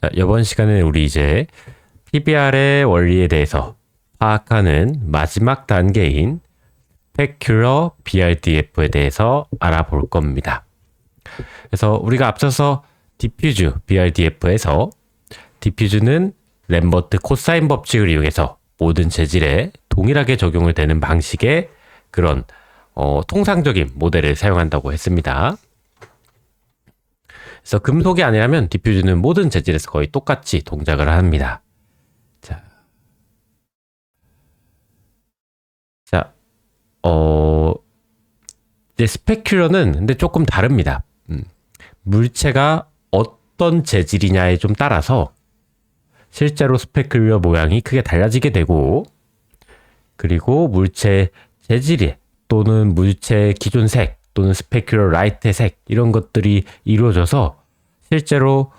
자, 이번 시간에 우리 이제 PBR의 원리에 대해서 파악하는 마지막 단계인 Specular BRDF에 대해서 알아볼 겁니다. 그래서 우리가 앞서서 디퓨즈 BRDF에서 디퓨즈는 램버트 코사인 법칙을 이용해서 모든 재질에 동일하게 적용을 되는 방식의 그런 통상적인 모델을 사용한다고 했습니다. 그래서 금속이 아니라면 디퓨즈는 모든 재질에서 거의 똑같이 동작을 합니다. 이제 스페큘러는 근데 조금 다릅니다. 물체가 어떤 재질이냐에 좀 따라서 실제로 스페큘러 모양이 크게 달라지게 되고, 그리고 물체 재질이 또는 물체 기존 색 또는 스페큘러 라이트의 색 이런 것들이 이루어져서 실제로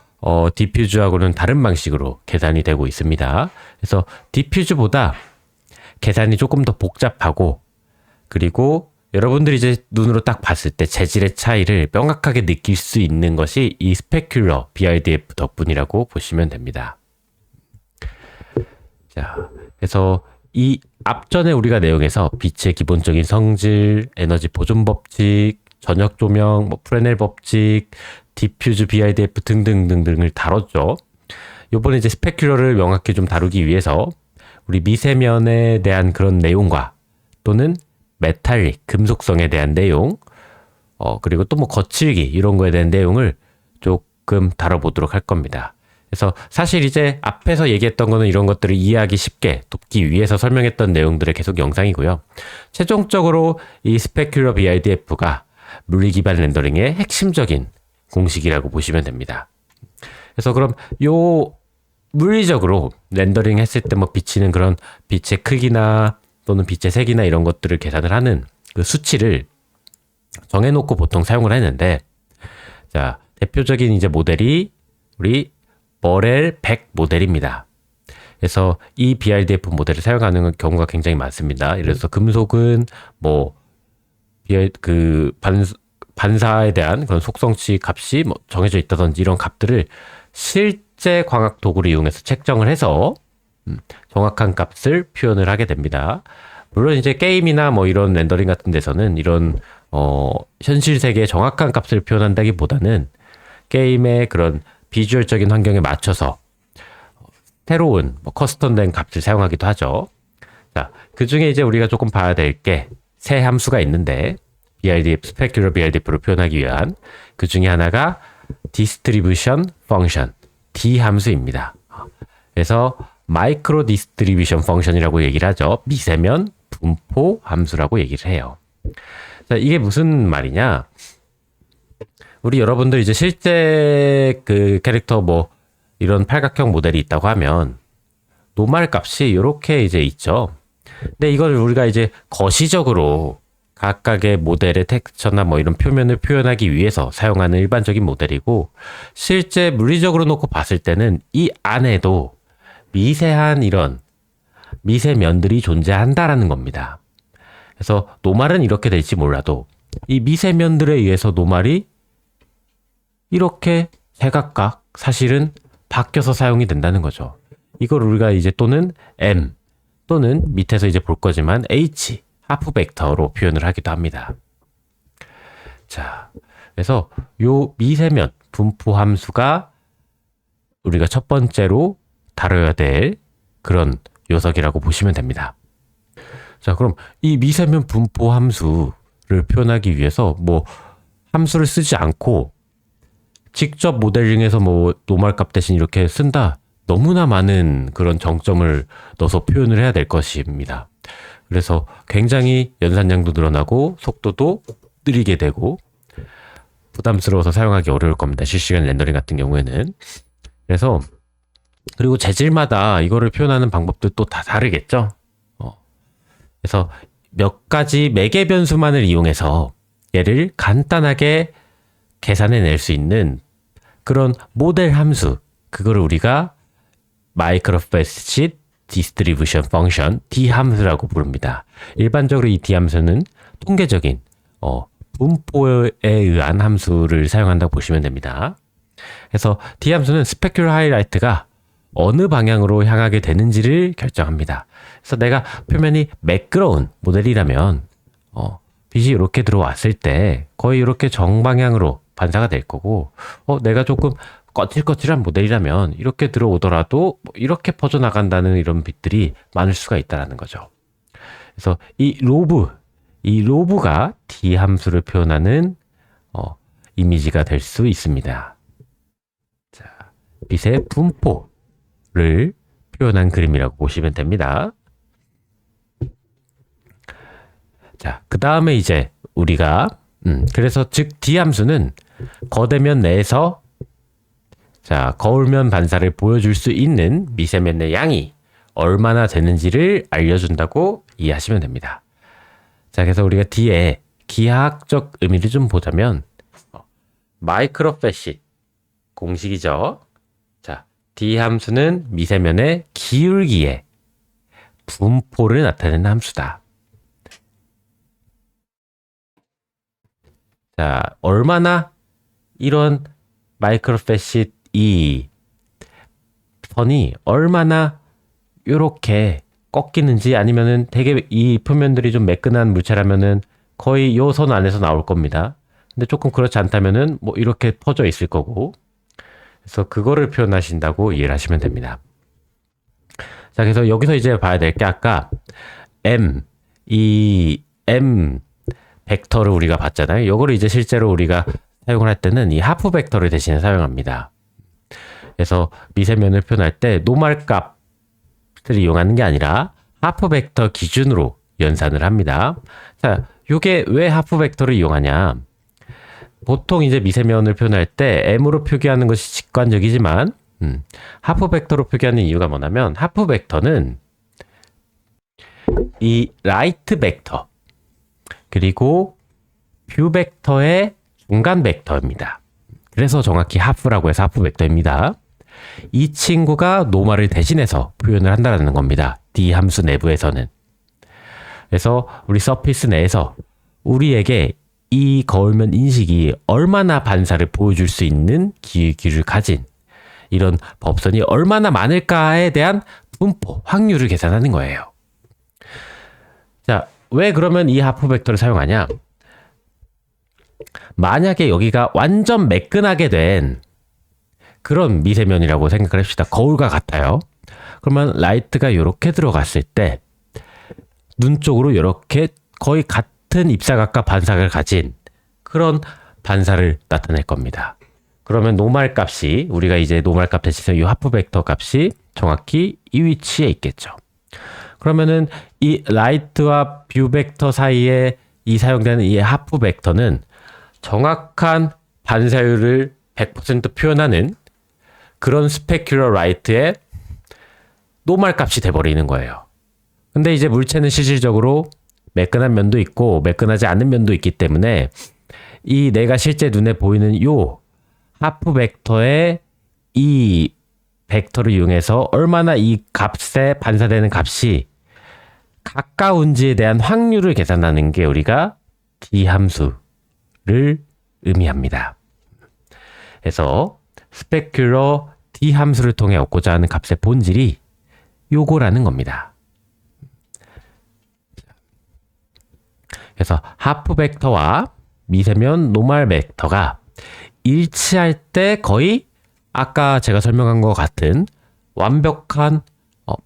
디퓨즈하고는 다른 방식으로 계산이 되고 있습니다. 그래서 디퓨즈보다 계산이 조금 더 복잡하고, 그리고 여러분들이 이제 눈으로 딱 봤을 때 재질의 차이를 명확하게 느낄 수 있는 것이 이 스페큘러 BRDF 덕분이라고 보시면 됩니다. 자, 그래서 이 앞전에 우리가 내용에서 빛의 기본적인 성질, 에너지 보존 법칙, 전역 조명, 프레넬 법칙, 디퓨즈 BRDF 등등등등을 다뤘죠. 요번에 이제 스페큘러를 명확히 좀 다루기 위해서 우리 미세면에 대한 그런 내용과 또는 메탈릭, 금속성에 대한 내용, 그리고 또 거칠기 이런 거에 대한 내용을 조금 다뤄보도록 할 겁니다. 그래서 사실 이제 앞에서 얘기했던 거는 이런 것들을 이해하기 쉽게 돕기 위해서 설명했던 내용들의 계속 영상이고요. 최종적으로 이 스페큘러 BRDF가 물리 기반 렌더링의 핵심적인 공식이라고 보시면 됩니다. 그래서 그럼 요 물리적으로 렌더링 했을 때 비치는 그런 빛의 크기나 또는 빛의 색이나 이런 것들을 계산을 하는 그 수치를 정해놓고 보통 사용을 했는데, 자, 대표적인 이제 모델이 우리 머렐 100 모델입니다. 그래서 이 BRDF 모델을 사용하는 경우가 굉장히 많습니다. 예를 들어서 금속은 반사에 대한 그런 속성치 값이 정해져 있다든지 이런 값들을 실제 광학 도구를 이용해서 책정을 해서 정확한 값을 표현을 하게 됩니다. 물론 이제 게임이나 이런 렌더링 같은 데서는 이런 현실 세계의 정확한 값을 표현한다기보다는 게임의 그런 비주얼적인 환경에 맞춰서 새로운 커스텀된 값을 사용하기도 하죠. 자, 그 중에 이제 우리가 조금 봐야 될 게 세 함수가 있는데, BRDF, 스페큘러 BRDF를 표현하기 위한 그 중에 하나가 디스트리뷰션 펑션, D 함수입니다. 그래서 마이크로 디스트리뷰션 펑션이라고 얘기를 하죠. 미세면 분포 함수라고 얘기를 해요. 자, 이게 무슨 말이냐? 우리 여러분들 이제 실제 그 캐릭터 이런 팔각형 모델이 있다고 하면 노말 값이 이렇게 이제 있죠. 근데 이걸 우리가 이제 거시적으로 각각의 모델의 텍스처나 이런 표면을 표현하기 위해서 사용하는 일반적인 모델이고, 실제 물리적으로 놓고 봤을 때는 이 안에도 미세한 이런 미세면들이 존재한다라는 겁니다. 그래서 노말은 이렇게 될지 몰라도 이 미세면들에 의해서 노말이 이렇게 제각각 사실은 바뀌어서 사용이 된다는 거죠. 이걸 우리가 이제 또는 M 또는 밑에서 이제 볼 거지만 H 하프 벡터로 표현을 하기도 합니다. 자, 그래서 요 미세면 분포 함수가 우리가 첫 번째로 다뤄야 될 그런 녀석이라고 보시면 됩니다. 자, 그럼 이 미세면 분포 함수를 표현하기 위해서 함수를 쓰지 않고 직접 모델링해서 노말 값 대신 이렇게 쓴다. 너무나 많은 그런 정점을 넣어서 표현을 해야 될 것입니다. 그래서 굉장히 연산량도 늘어나고 속도도 느리게 되고 부담스러워서 사용하기 어려울 겁니다. 실시간 렌더링 같은 경우에는. 그래서 그리고 재질마다 이거를 표현하는 방법도 또 다 다르겠죠. 그래서 몇 가지 매개 변수만을 이용해서 얘를 간단하게 계산해낼 수 있는 그런 모델 함수, 그거를 우리가 마이크로페시트 디스트리뷰션 펑션 D 함수라고 부릅니다. 일반적으로 이 D 함수는 통계적인 분포에 의한 함수를 사용한다고 보시면 됩니다. 그래서 D 함수는 스페큘러 하이라이트가 어느 방향으로 향하게 되는지를 결정합니다. 그래서 내가 표면이 매끄러운 모델이라면 빛이 이렇게 들어왔을 때 거의 이렇게 정방향으로 반사가 될 거고, 내가 조금 거칠거칠한 모델이라면 이렇게 들어오더라도 이렇게 퍼져나간다는 이런 빛들이 많을 수가 있다는 거죠. 그래서 이 로브가 D 함수를 표현하는 이미지가 될 수 있습니다. 자, 빛의 분포를 표현한 그림이라고 보시면 됩니다. 자, 그 다음에 이제 우리가 그래서 즉 D 함수는 거대면 내에서 거울면 반사를 보여줄 수 있는 미세면의 양이 얼마나 되는지를 알려준다고 이해하시면 됩니다. 자, 그래서 우리가 D의 기하학적 의미를 좀 보자면 마이크로패시 공식이죠. 자, D 함수는 미세면의 기울기의 분포를 나타내는 함수다. 자, 얼마나 이런 마이크로패시 이 선이 얼마나 이렇게 꺾이는지, 아니면은 되게 이 표면들이 좀 매끈한 물체라면은 거의 요 선 안에서 나올 겁니다. 근데 조금 그렇지 않다면은 뭐 이렇게 퍼져 있을 거고, 그래서 그거를 표현하신다고 이해를 하시면 됩니다. 자, 그래서 여기서 이제 봐야 될 게 아까 이 M 벡터를 우리가 봤잖아요. 요거를 이제 실제로 우리가 사용을 할 때는 이 하프 벡터를 대신에 사용합니다. 그래서 미세면을 표현할 때 노멀 값을 이용하는 게 아니라 하프 벡터 기준으로 연산을 합니다. 자, 요게 왜 하프 벡터를 이용하냐? 보통 이제 미세면을 표현할 때 M으로 표기하는 것이 직관적이지만 하프 벡터로 표기하는 이유가 뭐냐면, 하프 벡터는 이 라이트 벡터 그리고 뷰 벡터의 중간 벡터입니다. 그래서 정확히 하프라고 해서 하프 벡터입니다. 이 친구가 노멀을 대신해서 표현을 한다는 겁니다. D 함수 내부에서는. 그래서 우리 서피스 내에서 우리에게 이 거울면 인식이 얼마나 반사를 보여줄 수 있는 기울기를 가진 이런 법선이 얼마나 많을까에 대한 분포, 확률을 계산하는 거예요. 자, 왜 그러면 이 하프 벡터를 사용하냐? 만약에 여기가 완전 매끈하게 된 그런 미세면이라고 생각을 합시다. 거울과 같아요. 그러면 라이트가 이렇게 들어갔을 때 눈 쪽으로 이렇게 거의 같은 입사각과 반사각을 가진 그런 반사를 나타낼 겁니다. 그러면 노멀 값이, 우리가 이제 노멀 값 대신에 이 하프 벡터 값이 정확히 이 위치에 있겠죠. 그러면은 이 라이트와 뷰 벡터 사이에 이 사용되는 이 하프 벡터는 정확한 반사율을 100% 표현하는 그런 스페큘러 라이트의 노멀 값이 돼버리는 거예요. 근데 이제 물체는 실질적으로 매끈한 면도 있고 매끈하지 않은 면도 있기 때문에 이 내가 실제 눈에 보이는 요 하프 벡터의 이 벡터를 이용해서 얼마나 이 값에 반사되는 값이 가까운지에 대한 확률을 계산하는 게 우리가 D 함수를 의미합니다. 그래서 스페큘러 D 함수를 통해 얻고자 하는 값의 본질이 요거라는 겁니다. 그래서 하프 벡터와 미세면 노멀 벡터가 일치할 때 거의 아까 제가 설명한 것 같은 완벽한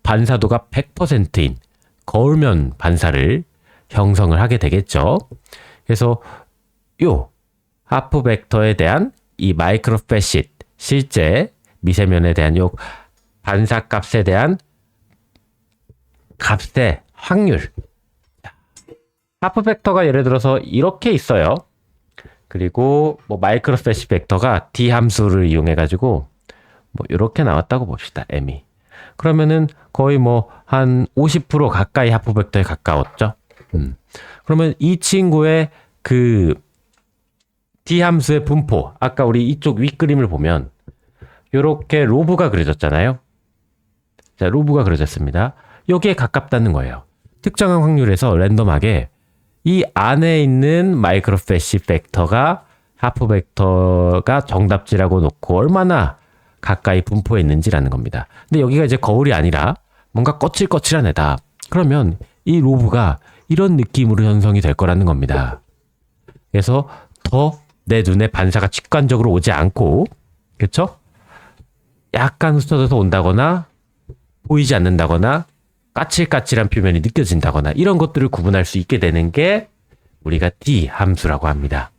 반사도가 100%인 거울면 반사를 형성을 하게 되겠죠. 그래서 요 하프 벡터에 대한 이 마이크로패시, 실제 미세면에 대한 요 반사값에 대한 값의 확률, 하프 벡터가 예를 들어서 이렇게 있어요. 그리고 뭐 마이크로패시 벡터가 D 함수를 이용해 가지고 뭐 이렇게 나왔다고 봅시다. M이. 그러면은 거의 뭐 한 50% 가까이 하프 벡터에 가까웠죠. 그러면 이 친구의 그 D 함수의 분포, 아까 우리 이쪽 윗그림을 보면 이렇게 로브가 그려졌잖아요. 자, 로브가 그려졌습니다. 여기에 가깝다는 거예요. 특정한 확률에서 랜덤하게 이 안에 있는 마이크로패시 벡터가 하프 벡터가 정답지라고 놓고 얼마나 가까이 분포했는지라는 겁니다. 근데 여기가 이제 거울이 아니라 뭔가 거칠거칠한 애다. 그러면 이 로브가 이런 느낌으로 형성이 될 거라는 겁니다. 그래서 더 내 눈에 반사가 직관적으로 오지 않고, 그렇죠? 약간 흩어져서 온다거나 보이지 않는다거나 까칠까칠한 표면이 느껴진다거나 이런 것들을 구분할 수 있게 되는 게 우리가 D 함수라고 합니다.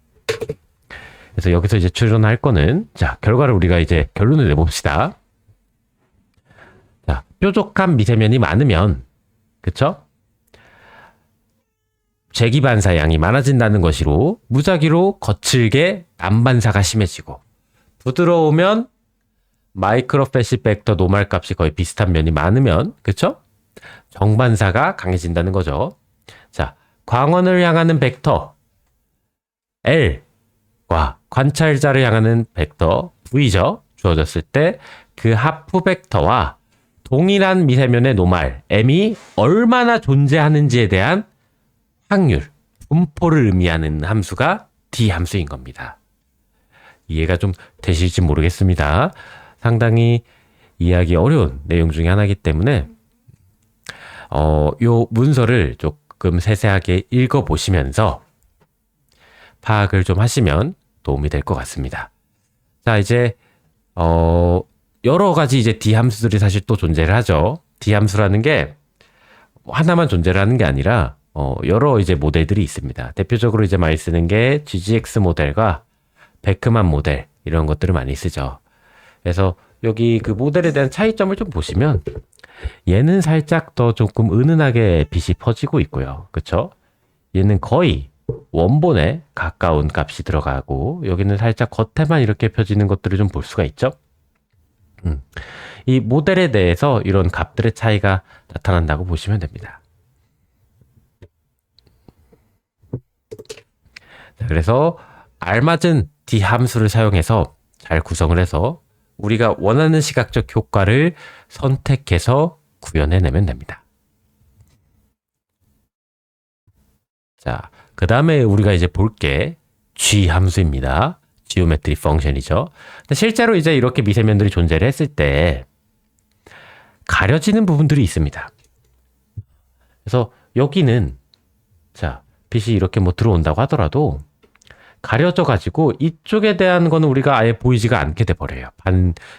그래서 여기서 이제 추론할 거는, 자, 결과를 우리가 이제 결론을 내봅시다. 자, 뾰족한 미세면이 많으면, 그쵸? 재기반사 양이 많아진다는 것이로 무작위로 거칠게 남반사가 심해지고, 부드러우면 마이크로패시 벡터 노말 값이 거의 비슷한 면이 많으면, 그쵸? 정반사가 강해진다는 거죠. 자, 광원을 향하는 벡터 L과 관찰자를 향하는 벡터 V죠. 주어졌을 때 그 하프 벡터와 동일한 미세면의 노말 M이 얼마나 존재하는지에 대한 확률, 분포를 의미하는 함수가 D 함수인 겁니다. 이해가 좀 되실지 모르겠습니다. 상당히 이해하기 어려운 내용 중에 하나이기 때문에 요 문서를 조금 세세하게 읽어보시면서 파악을 좀 하시면 도움이 될 것 같습니다. 자, 이제 여러 가지 이제 D 함수들이 사실 또 존재를 하죠. D 함수라는 게 하나만 존재를 하는 게 아니라 여러 이제 모델들이 있습니다. 대표적으로 이제 많이 쓰는 게 GGX 모델과 베크만 모델 이런 것들을 많이 쓰죠. 그래서 여기 그 모델에 대한 차이점을 좀 보시면 얘는 살짝 더 조금 은은하게 빛이 퍼지고 있고요. 그쵸? 얘는 거의 원본에 가까운 값이 들어가고 여기는 살짝 겉에만 이렇게 펴지는 것들을 좀 볼 수가 있죠. 이 모델에 대해서 이런 값들의 차이가 나타난다고 보시면 됩니다. 자, 그래서 알맞은 D 함수를 사용해서 잘 구성을 해서 우리가 원하는 시각적 효과를 선택해서 구현해내면 됩니다. 자, 그 다음에 우리가 이제 볼 게 G 함수입니다. 지오메트리 펑션이죠. 근데 실제로 이제 이렇게 미세면들이 존재를 했을 때 가려지는 부분들이 있습니다. 그래서 여기는 자, 빛이 이렇게 뭐 들어온다고 하더라도 가려져 가지고 이쪽에 대한 거는 우리가 아예 보이지가 않게 돼 버려요.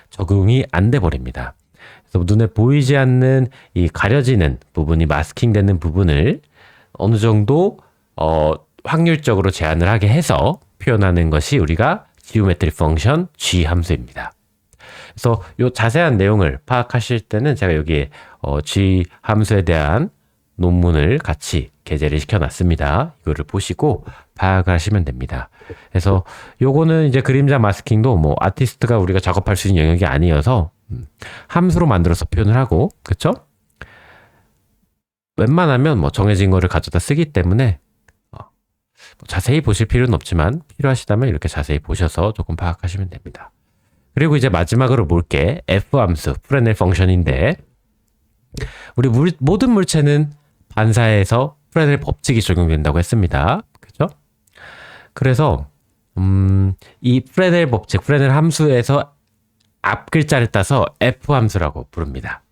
적응이 안 돼 버립니다. 그래서 눈에 보이지 않는 이 가려지는 부분이 마스킹 되는 부분을 어느 정도 확률적으로 제한을 하게 해서 표현하는 것이 우리가 지오메트리 펑션 G 함수입니다. 그래서 이 자세한 내용을 파악하실 때는 제가 여기에 G 함수에 대한 논문을 같이 게재를 시켜놨습니다. 이거를 보시고 파악을 하시면 됩니다. 그래서 요거는 이제 그림자 마스킹도 뭐 아티스트가 우리가 작업할 수 있는 영역이 아니어서 함수로 만들어서 표현을 하고, 그쵸? 웬만하면 뭐 정해진 거를 가져다 쓰기 때문에 자세히 보실 필요는 없지만 필요하시다면 이렇게 자세히 보셔서 조금 파악하시면 됩니다. 그리고 이제 마지막으로 볼 게 F 함수, 프레넬 펑션인데 우리 모든 물체는 반사에서 프레넬 법칙이 적용된다고 했습니다. 그죠? 그래서 이 프레넬 법칙, 프레넬 함수에서 앞 글자를 따서 F 함수라고 부릅니다.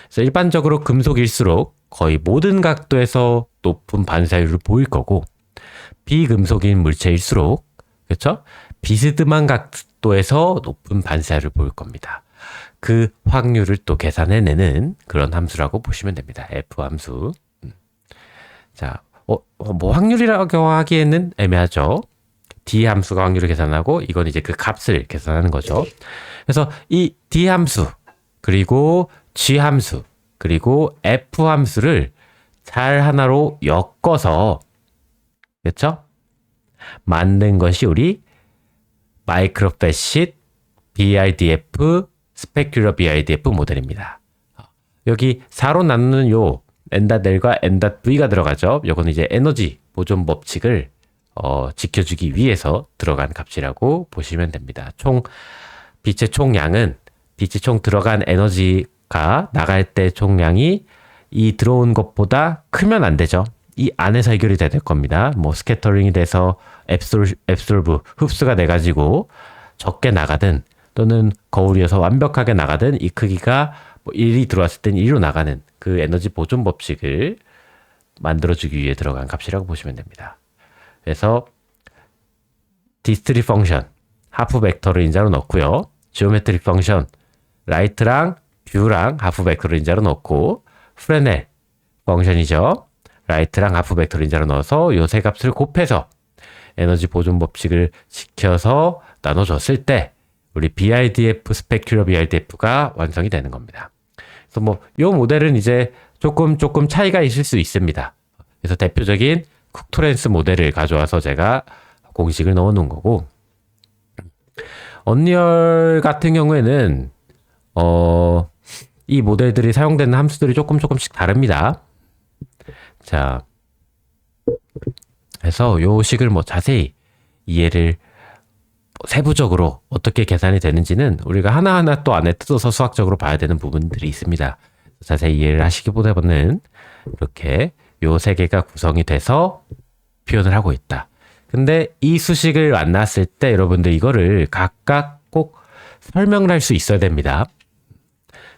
그래서 일반적으로 금속일수록 거의 모든 각도에서 높은 반사율을 보일 거고 비금속인 물체일수록 그렇죠? 비스듬한 각도에서 높은 반사율을 보일 겁니다. 그 확률을 또 계산해내는 그런 함수라고 보시면 됩니다. F 함수. 자, 뭐 확률이라고 하기에는 애매하죠. D 함수가 확률을 계산하고 이건 이제 그 값을 계산하는 거죠. 그래서 이 D 함수 그리고 G 함수 그리고 F 함수를 잘 하나로 엮어서 그렇죠? 만든 것이 우리 마이크로패시 BIDF 스페큘러 BIDF 모델입니다. 여기 4로 나누는 요 N.L과 N.V가 들어가죠. 요거는 이제 에너지 보존 법칙을 지켜주기 위해서 들어간 값이라고 보시면 됩니다. 빛의 총량은 빛이 총 들어간 에너지가 나갈 때 총량이 이 들어온 것보다 크면 안 되죠. 이 안에서 해결이 될 겁니다. 뭐 스캐터링이 돼서 앱솔브 흡수가 돼가지고 적게 나가든 또는 거울이어서 완벽하게 나가든 이 크기가 뭐 1이 들어왔을 땐 1로 나가는 그 에너지 보존 법칙을 만들어주기 위해 들어간 값이라고 보시면 됩니다. 그래서 디스트리 펑션 하프 벡터를 인자로 넣고요. 지오메트릭 펑션 라이트랑 뷰랑 하프 벡터를 인자로 넣고 프레넬 펑션이죠. 라이트랑 하프 벡터를 인자로 넣어서 요 세 값을 곱해서 에너지 보존 법칙을 지켜서 나눠줬을 때 우리 BRDF, 스페큘러 BRDF가 완성이 되는 겁니다. 그래서 뭐 요 모델은 이제 조금 차이가 있을 수 있습니다. 그래서 대표적인 쿡토렌스 모델을 가져와서 제가 공식을 넣어 놓은 거고, 언리얼 같은 경우에는 이 모델들이 사용되는 함수들이 조금씩 다릅니다. 자, 그래서 요 식을 뭐 자세히 이해를 세부적으로 어떻게 계산이 되는지는 우리가 하나하나 또 안에 뜯어서 수학적으로 봐야 되는 부분들이 있습니다. 자세히 이해를 하시기보다는 이렇게 요 세 개가 구성이 돼서 표현을 하고 있다. 근데 이 수식을 만났을 때 여러분들 이거를 각각 꼭 설명을 할 수 있어야 됩니다.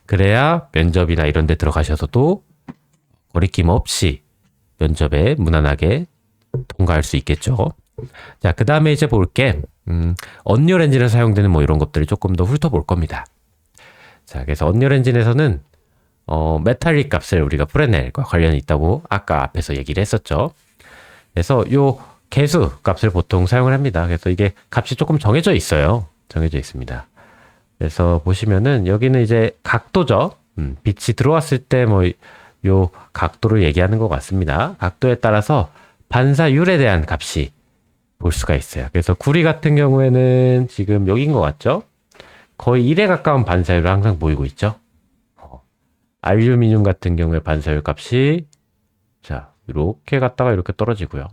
그래야 면접이나 이런 데 들어가셔서도 거리낌 없이 면접에 무난하게 통과할 수 있겠죠. 자, 그 다음에 이제 볼게 언리얼 엔진에 사용되는 뭐 이런 것들을 조금 더 훑어볼 겁니다. 자, 그래서 언리얼 엔진에서는 메탈릭 값을 우리가 프레넬과 관련이 있다고 아까 앞에서 얘기를 했었죠. 그래서 요 개수 값을 보통 사용을 합니다. 그래서 이게 값이 조금 정해져 있어요. 정해져 있습니다. 그래서 보시면은 여기는 이제 각도죠. 빛이 들어왔을 때 뭐 요 각도를 얘기하는 것 같습니다. 각도에 따라서 반사율에 대한 값이 볼 수가 있어요. 그래서 구리 같은 경우에는 지금 여기인 것 같죠? 거의 1에 가까운 반사율을 항상 보이고 있죠. 알루미늄 같은 경우에 반사율 값이 자 이렇게 갔다가 이렇게 떨어지고요.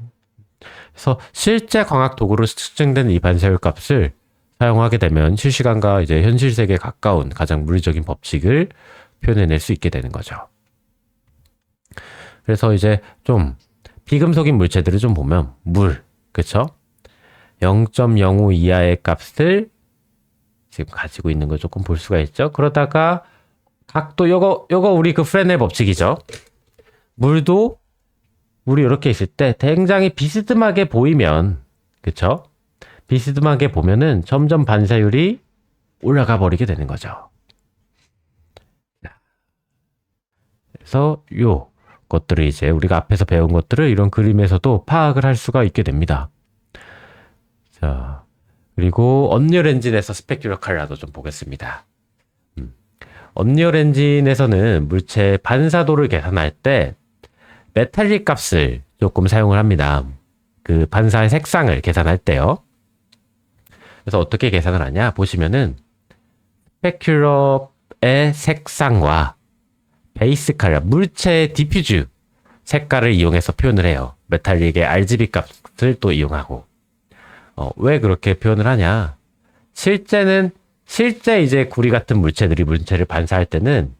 그래서 실제 광학 도구로 측정된 이 반사율 값을 사용하게 되면 실시간과 이제 현실 세계에 가까운 가장 물리적인 법칙을 표현해낼 수 있게 되는 거죠. 그래서 이제 좀 비금속인 물체들을 좀 보면 물, 그쵸? 0.05 이하의 값을 지금 가지고 있는 걸 조금 볼 수가 있죠. 그러다가 각도 요거 우리 그 프레넬 법칙이죠. 물이 이렇게 있을 때 굉장히 비스듬하게 보이면, 그쵸? 비스듬하게 보면은 점점 반사율이 올라가 버리게 되는 거죠. 그래서 요 것들을 이제 우리가 앞에서 배운 것들을 이런 그림에서도 파악을 할 수가 있게 됩니다. 자, 그리고 언리얼 엔진에서 스페큘러 컬러도 좀 보겠습니다. 언리얼 엔진에서는 물체 반사도를 계산할 때 메탈릭 값을 조금 사용을 합니다. 그 반사의 색상을 계산할 때요. 그래서 어떻게 계산을 하냐 보시면은 스페큘러의 색상과 베이스 컬러, 물체의 디퓨즈 색깔을 이용해서 표현을 해요. 메탈릭의 RGB 값을 또 이용하고. 왜 그렇게 표현을 하냐? 실제 이제 구리 같은 물체들이 물체를 반사할 때는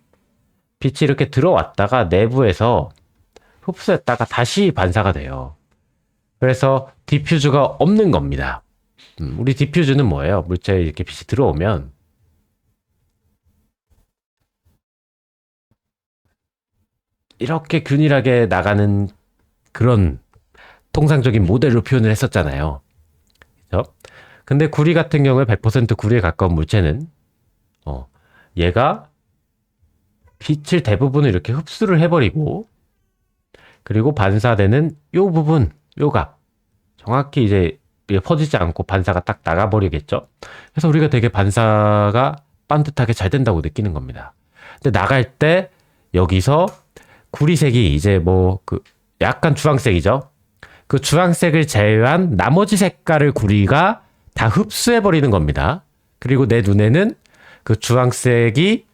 빛이 이렇게 들어왔다가 내부에서 흡수했다가 다시 반사가 돼요. 그래서 디퓨즈가 없는 겁니다. 우리 디퓨즈는 뭐예요? 물체에 이렇게 빛이 들어오면 이렇게 균일하게 나가는 그런 통상적인 모델로 표현을 했었잖아요. 그렇죠? 근데 구리 같은 경우에 100% 구리에 가까운 물체는 얘가 빛을 대부분을 이렇게 흡수를 해버리고 그리고 반사되는 요 부분, 요 값 정확히 이제 퍼지지 않고 반사가 딱 나가버리겠죠. 그래서 우리가 되게 반사가 반듯하게 잘 된다고 느끼는 겁니다. 근데 나갈 때 여기서 구리색이 이제 뭐 그 약간 주황색이죠. 그 주황색을 제외한 나머지 색깔을 구리가 다 흡수해버리는 겁니다. 그리고 내 눈에는 그 주황색이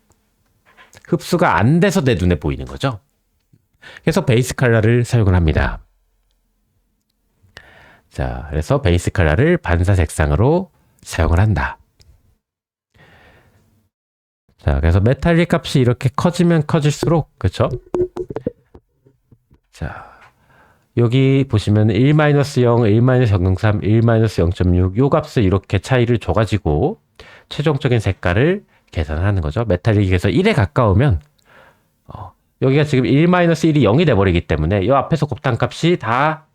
흡수가 안 돼서 내 눈에 보이는 거죠. 그래서 베이스 컬러를 사용을 합니다. 자, 그래서 베이스 컬러를 반사 색상으로 사용을 한다. 자, 그래서 메탈릭 값이 이렇게 커지면 커질수록, 그쵸? 자, 여기 보시면 1-0, 1-0.3, 1-0.6 요 값을 이렇게 차이를 줘가지고 최종적인 색깔을 계산하는 거죠. 메탈릭에서 1에 가까우면 여기가 지금 1-1이 0이 돼버리기 때문에 이 앞에서 곱탄 값이 다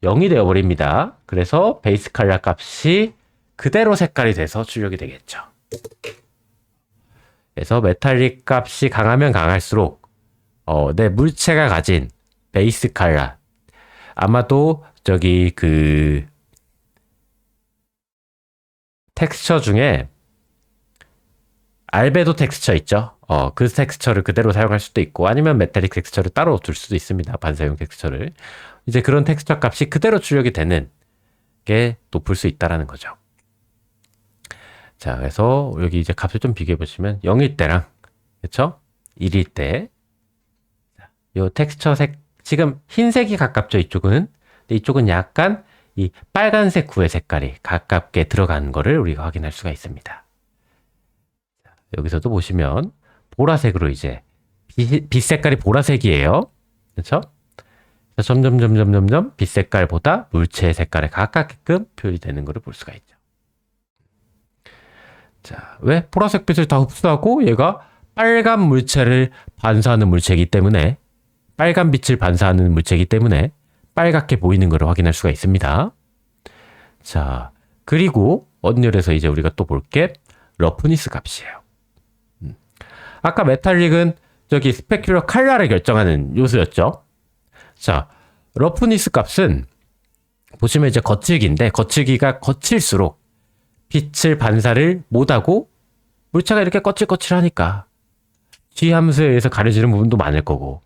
0이 되어버립니다. 그래서 베이스 컬러 값이 그대로 색깔이 돼서 출력이 되겠죠. 그래서 메탈릭 값이 강하면 강할수록 내 물체가 가진 베이스 컬러 아마도 저기 그 텍스처 중에 알베도 텍스처 있죠. 그 텍스처를 그대로 사용할 수도 있고 아니면 메탈릭 텍스처를 따로 둘 수도 있습니다. 반사용 텍스처를. 이제 그런 텍스처 값이 그대로 출력이 되는 게 높을 수 있다라는 거죠. 자, 그래서 여기 이제 값을 좀 비교해 보시면 0일 때랑 그렇죠? 1일 때 요 텍스처 색 지금 흰색이 가깝죠, 이쪽은. 근데 이쪽은 약간 이 빨간색 구의 색깔이 가깝게 들어간 거를 우리가 확인할 수가 있습니다. 여기서도 보시면 보라색으로 이제 빛 색깔이 보라색이에요. 그렇죠? 점점 빛 색깔보다 물체의 색깔에 가깝게끔 표현이 되는 것을 볼 수가 있죠. 자, 왜 보라색 빛을 다 흡수하고 얘가 빨간 물체를 반사하는 물체이기 때문에 빨간 빛을 반사하는 물체이기 때문에 빨갛게 보이는 것을 확인할 수가 있습니다. 자, 그리고 언열에서 이제 우리가 또 볼 게 러프니스 값이에요. 아까 메탈릭은 저기 스페큘러 컬러를 결정하는 요소였죠. 자, 러프니스 값은 보시면 이제 거칠기인데 거칠기가 거칠수록 빛을 반사를 못하고 물체가 이렇게 거칠거칠하니까 G 함수에 의해서 가려지는 부분도 많을 거고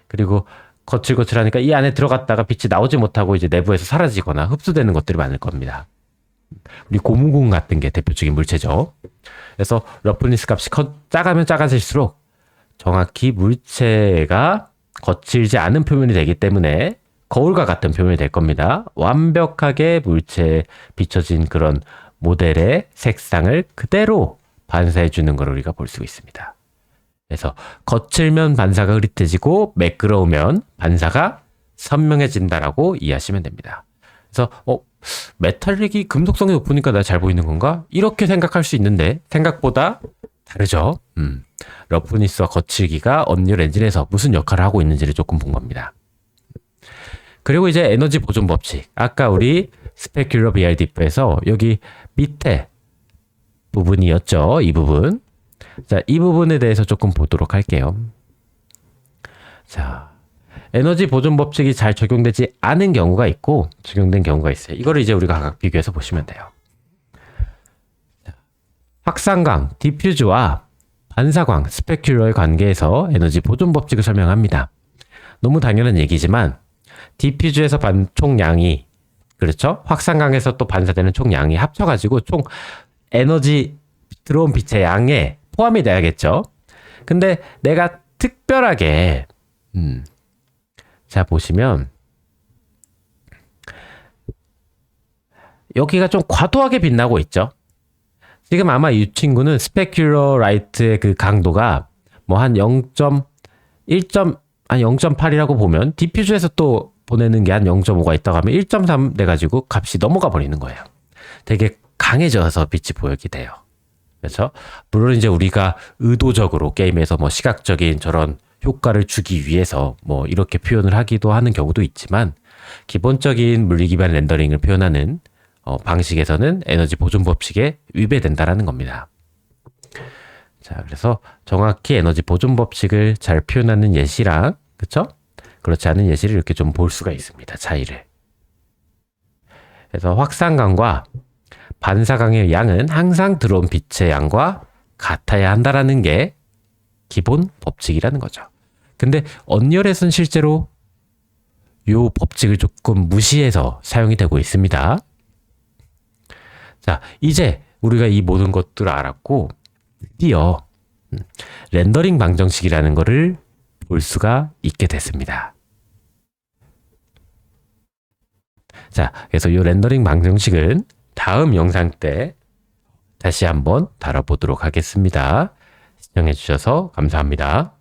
그리고 거칠거칠하니까 이 안에 들어갔다가 빛이 나오지 못하고 이제 내부에서 사라지거나 흡수되는 것들이 많을 겁니다. 우리 고무공 같은 게 대표적인 물체죠. 그래서 러프니스 값이 작으면 작아질수록 정확히 물체가 거칠지 않은 표면이 되기 때문에 거울과 같은 표면이 될 겁니다. 완벽하게 물체에 비춰진 그런 모델의 색상을 그대로 반사해 주는 걸 우리가 볼 수 있습니다. 그래서 거칠면 반사가 흐릿해지고 매끄러우면 반사가 선명해진다라고 이해하시면 됩니다. 그래서 메탈릭이 금속성이 높으니까 나 잘 보이는 건가? 이렇게 생각할 수 있는데 생각보다 다르죠. 러프니스와 거칠기가 언리얼 엔진에서 무슨 역할을 하고 있는지를 조금 본 겁니다. 그리고 이제 에너지 보존 법칙. 아까 우리 스페큘러 BRDF에서 여기 밑에 부분이었죠. 이 부분. 자, 이 부분에 대해서 조금 보도록 할게요. 자, 에너지 보존 법칙이 잘 적용되지 않은 경우가 있고 적용된 경우가 있어요. 이거를 이제 우리가 각각 비교해서 보시면 돼요. 확산광, 디퓨즈와 반사광, 스페큘러의 관계에서 에너지 보존 법칙을 설명합니다. 너무 당연한 얘기지만 디퓨즈에서 총량이 그렇죠? 확산광에서 또 반사되는 총량이 합쳐가지고 총 에너지 들어온 빛의 양에 포함이 돼야겠죠. 근데 내가 특별하게 자 보시면 여기가 좀 과도하게 빛나고 있죠. 지금 아마 이 친구는 스페큘러 라이트의 그 강도가 뭐 한 0.8이라고 보면 디퓨즈에서 또 보내는 게 한 0.5가 있다고 하면 1.3 돼가지고 값이 넘어가 버리는 거예요. 되게 강해져서 빛이 보이게 돼요. 그렇죠? 물론 이제 우리가 의도적으로 게임에서 뭐 시각적인 저런 효과를 주기 위해서 뭐 이렇게 표현을 하기도 하는 경우도 있지만 기본적인 물리 기반 렌더링을 표현하는 방식에서는 에너지 보존 법칙에 위배된다라는 겁니다. 자, 그래서 정확히 에너지 보존 법칙을 잘 표현하는 예시랑 그렇죠? 그렇지 않은 예시를 이렇게 좀 볼 수가 있습니다. 차이를. 그래서 확산광과 반사광의 양은 항상 들어온 빛의 양과 같아야 한다라는 게 기본 법칙이라는 거죠. 근데 언리얼에서는 실제로 이 법칙을 조금 무시해서 사용이 되고 있습니다. 자, 이제 우리가 이 모든 것들을 알았고 드디어 렌더링 방정식이라는 것을 볼 수가 있게 됐습니다. 자, 그래서 이 렌더링 방정식은 다음 영상 때 다시 한번 다뤄보도록 하겠습니다. 시청해 주셔서 감사합니다.